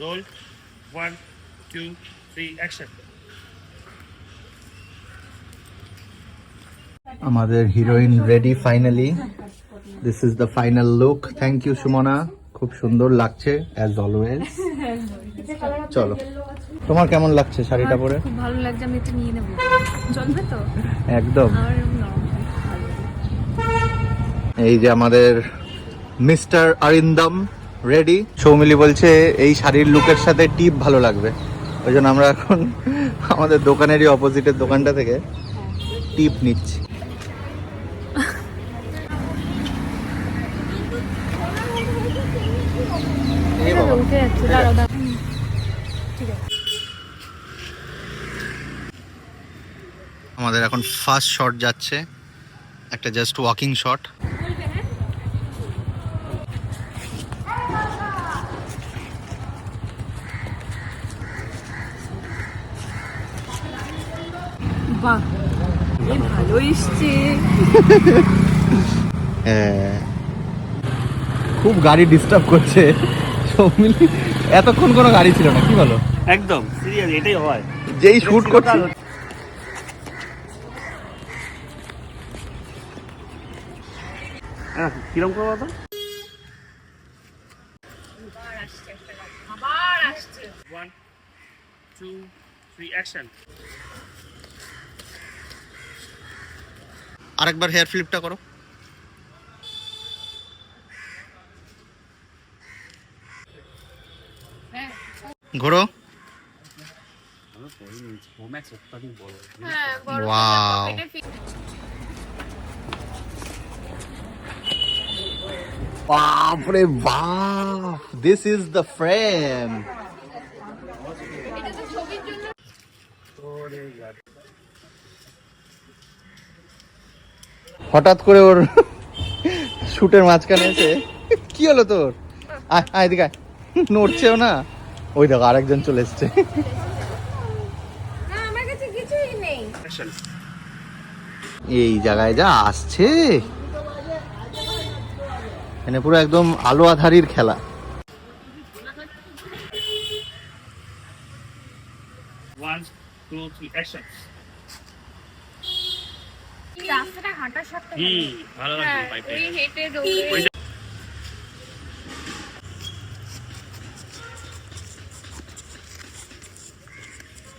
Roll. 1, 2, 3, action. আমাদের heroine ready finally. This is the final look. Thank you Sumana, খুব সুন্দর লাগছে অ্যাজ অলওয়েজ। চলো, তোমার কেমন লাগছে শাড়িটা পরে? খুব ভালো লাগছে, আমি এটা নিয়ে নেব। চলবে তো? একদম। আমার নরম ভালো লাগে। এই যে আমাদের মিস্টার অরিন্দম রেডি। সৌমিলি বলছে এই শাড়ির লুকের সাথে টিপ ভালো লাগবে, ওই জন্য আমরা এখন আমাদের দোকানেরই অপোজিটের দোকানটা থেকে টিপ নিচ্ছি। এই বাবা। উঠে যাচ্ছে, দাঁড়াও দাঁড়াও। ঠিক আছে। আমাদের এখন ফার্স্ট শট যাচ্ছে, একটা জাস্ট ওয়াকিং শট। বাহ, এই ভালো এসছে। হ্যাঁ, খুব গাড়ি ডিস্টার্ব করছে সৌমিলি। এতক্ষণ কোনো গাড়ি ছিল না, কি বলো? একদম সিরিয়াস, এটাই হয়। যেই শুট করছে হ্যাঁ, কিরম করবো তো? 1, 2, 3, action. আরেকবার হেয়ার ফ্লিপটা করো। ঘোরো। ওয়াও, বাপরে বাপ, দিস ইজ দ্য ফ্রেম। হঠাৎ করে ওর শুটের মাঝখানে এসে কি হলো তোর? আয় আয় এদিকে আয়। নড়ছেও না। ওই দেখো আরেকজন চলে এসছে। না, আমার কাছে কিছুই নেই। Action. এই জায়গায় যা আসছে, মানে পুরো একদম আলো আধারির খেলা। 1, 2, 3, action. রাস্তাটা হাঁটা শক্ত। ভালো লাগছে বাইকটা। ওই হেঁটে দৌড়ে।